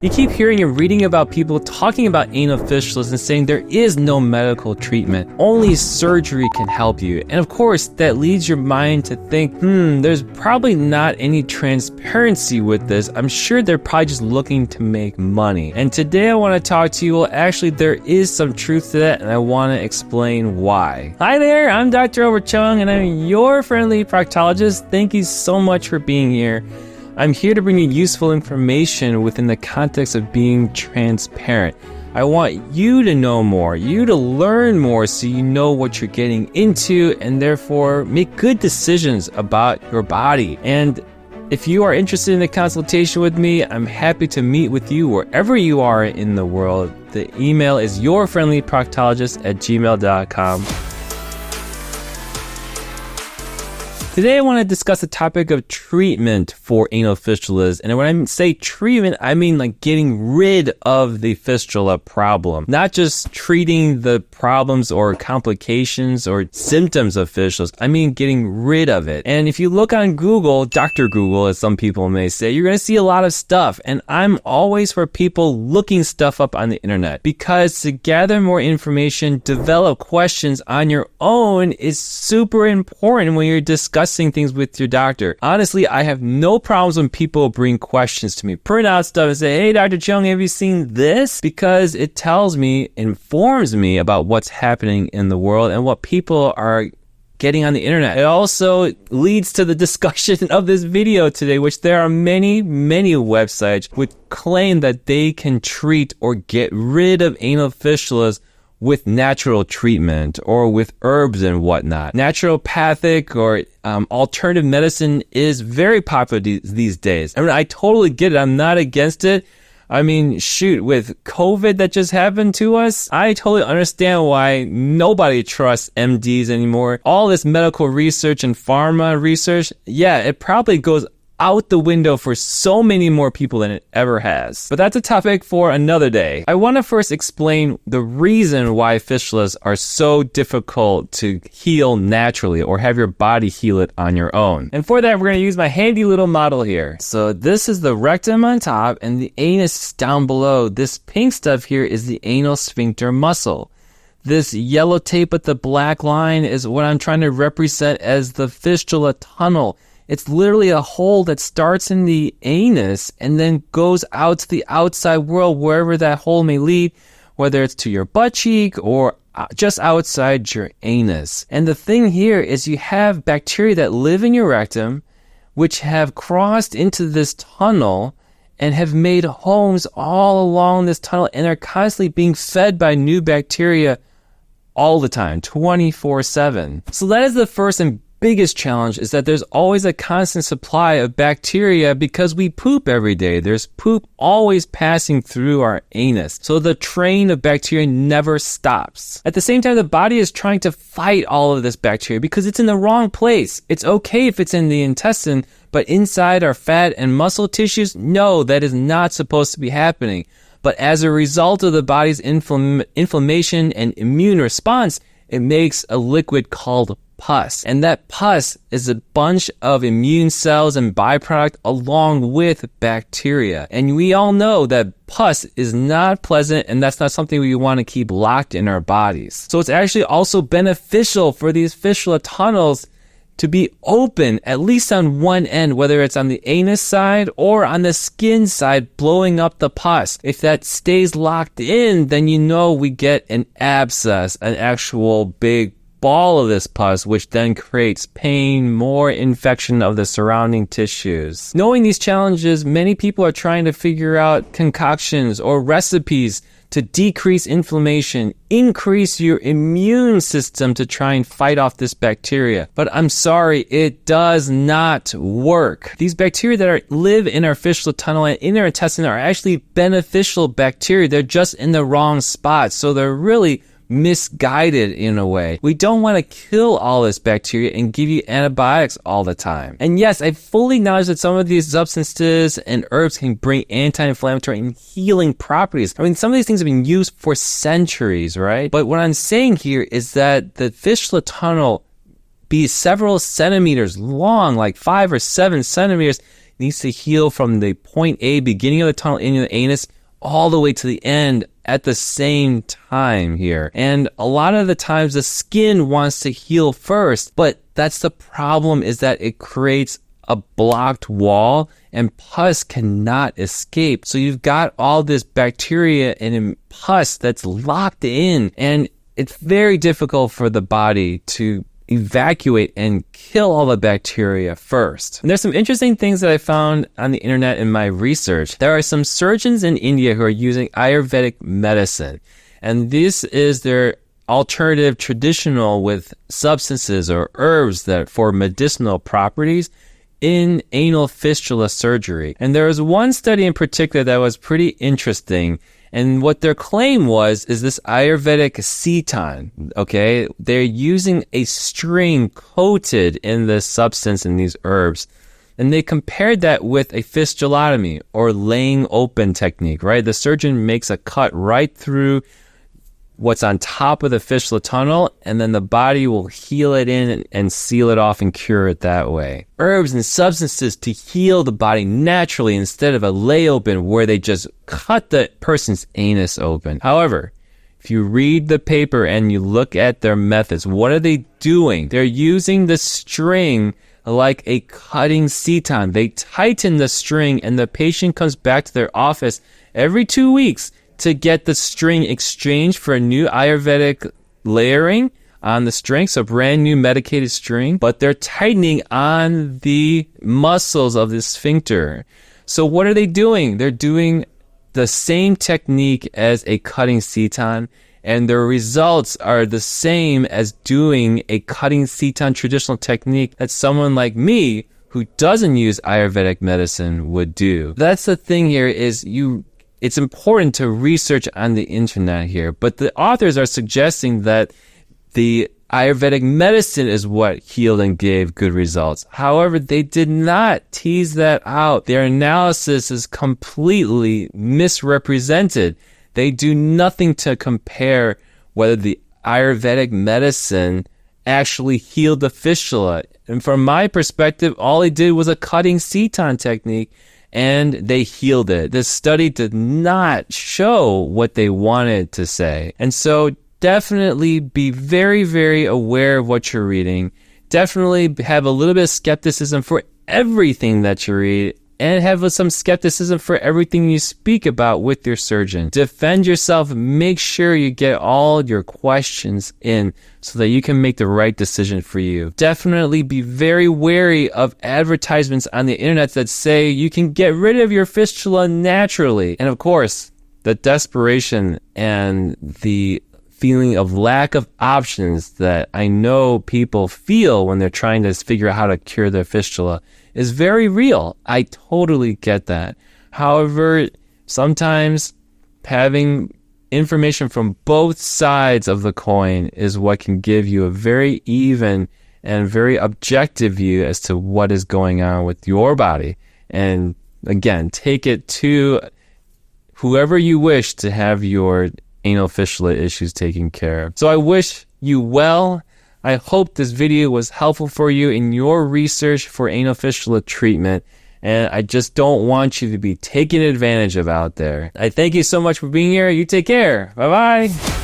You keep hearing and reading about people talking about anal fistulas and saying there is no medical treatment. Only surgery can help you. And of course, that leads your mind to think, there's probably not any transparency with this. I'm sure they're probably just looking to make money. And today I want to talk to you, well, actually there is some truth to that, and I want to explain why. Hi there, I'm Dr. Chung, and I'm your friendly proctologist. Thank you so much for being here. I'm here to bring you useful information within the context of being transparent. I want you to know more, you to learn more so you know what you're getting into and therefore make good decisions about your body. And if you are interested in a consultation with me, I'm happy to meet with you wherever you are in the world. The email is yourfriendlyproctologist@gmail.com. Today I want to discuss the topic of treatment for anal fistulas. And when I say treatment, I mean like getting rid of the fistula problem. Not just treating the problems or complications or symptoms of fistulas. I mean getting rid of it. And if you look on Google, Dr. Google as some people may say, you're going to see a lot of stuff. And I'm always for people looking stuff up on the internet. Because to gather more information, develop questions on your own is super important when you're discussing things with your doctor. Honestly, I have no problems when people bring questions to me, print out stuff and say, hey, Dr. Chung, have you seen this? Because it tells me, informs me about what's happening in the world and what people are getting on the internet. It also leads to the discussion of this video today, which there are many websites which claim that they can treat or get rid of anal fistulas with natural treatment or with herbs and whatnot. Naturopathic or alternative medicine is very popular these days. I mean, I totally get it. I'm not against it. I mean, shoot, with COVID that just happened to us, I totally understand why nobody trusts MDs anymore. All this medical research and pharma research, yeah, it probably goes out the window for so many more people than it ever has. But that's a topic for another day. I want to first explain the reason why fistulas are so difficult to heal naturally or have your body heal it on your own. And for that, we're going to use my handy little model here. So this is the rectum on top and the anus down below. This pink stuff here is the anal sphincter muscle. This yellow tape with the black line is what I'm trying to represent as the fistula tunnel. It's literally a hole that starts in the anus and then goes out to the outside world, wherever that hole may lead, whether it's to your butt cheek or just outside your anus. And the thing here is you have bacteria that live in your rectum, which have crossed into this tunnel and have made homes all along this tunnel and are constantly being fed by new bacteria all the time, 24/7. So that is the first and biggest challenge, is that there's always a constant supply of bacteria because we poop every day. There's poop always passing through our anus. So the train of bacteria never stops. At the same time, the body is trying to fight all of this bacteria because it's in the wrong place. It's okay if it's in the intestine, but inside our fat and muscle tissues, no, that is not supposed to be happening. But as a result of the body's inflammation and immune response, it makes a liquid called pus. And that pus is a bunch of immune cells and byproduct along with bacteria. And we all know that pus is not pleasant, and that's not something we want to keep locked in our bodies. So it's actually also beneficial for these fistula tunnels to be open, at least on one end, whether it's on the anus side or on the skin side, blowing up the pus. If that stays locked in, then you know we get an abscess, an actual big ball of this pus, which then creates pain, more infection of the surrounding tissues. Knowing these challenges, many people are trying to figure out concoctions or recipes to decrease inflammation, increase your immune system to try and fight off this bacteria. But I'm sorry, it does not work. These bacteria that live in our fistula tunnel and in our intestine are actually beneficial bacteria. They're just in the wrong spot. So they're really misguided in a way. We don't want to kill all this bacteria and give you antibiotics all the time. And yes, I fully acknowledge that some of these substances and herbs can bring anti-inflammatory and healing properties. I mean, some of these things have been used for centuries, right? But what I'm saying here is that the fistula tunnel be several centimeters long, like 5 or 7 centimeters, needs to heal from the point A, beginning of the tunnel, in the anus, all the way to the end at the same time here. And a lot of the times the skin wants to heal first, but that's the problem, is that it creates a blocked wall and pus cannot escape. So you've got all this bacteria and pus that's locked in, and it's very difficult for the body to evacuate and kill all the bacteria first. And there's some interesting things that I found on the internet in my research. There are some surgeons in India who are using Ayurvedic medicine, and this is their alternative traditional with substances or herbs that for medicinal properties in anal fistula surgery. And there was one study in particular that was pretty interesting. And what their claim was is this Ayurvedic aceton, okay? They're using a string coated in this substance in these herbs. And they compared that with a fistulotomy or laying open technique, right? The surgeon makes a cut right through what's on top of the fistula tunnel, and then the body will heal it in and seal it off and cure it that way. Herbs and substances to heal the body naturally instead of a lay open where they just cut the person's anus open. However, if you read the paper and you look at their methods, what are they doing? They're using the string like a cutting aceton. They tighten the string and the patient comes back to their office every 2 weeks to get the string exchanged for a new Ayurvedic layering on the string, so brand new medicated string, but they're tightening on the muscles of the sphincter. So what are they doing? They're doing the same technique as a cutting aceton, and their results are the same as doing a cutting aceton traditional technique that someone like me who doesn't use Ayurvedic medicine would do. That's the thing here, is it's important to research on the internet here, but the authors are suggesting that the Ayurvedic medicine is what healed and gave good results. However, they did not tease that out. Their analysis is completely misrepresented. They do nothing to compare whether the Ayurvedic medicine actually healed the fistula. And from my perspective, all they did was a cutting aceton technique, and they healed it. This study did not show what they wanted to say. And so definitely be very, very aware of what you're reading. Definitely have a little bit of skepticism for everything that you read, and have some skepticism for everything you speak about with your surgeon. Defend yourself. Make sure you get all your questions in so that you can make the right decision for you. Definitely be very wary of advertisements on the internet that say you can get rid of your fistula naturally. And of course, the desperation and the feeling of lack of options that I know people feel when they're trying to figure out how to cure their fistula is very real. I totally get that. However, sometimes having information from both sides of the coin is what can give you a very even and very objective view as to what is going on with your body. And again, take it to whoever you wish to have your anal fistula issues taken care of. So I wish you well. I hope this video was helpful for you in your research for anal fistula treatment, and I just don't want you to be taken advantage of out there. I thank you so much for being here. You take care. Bye-bye.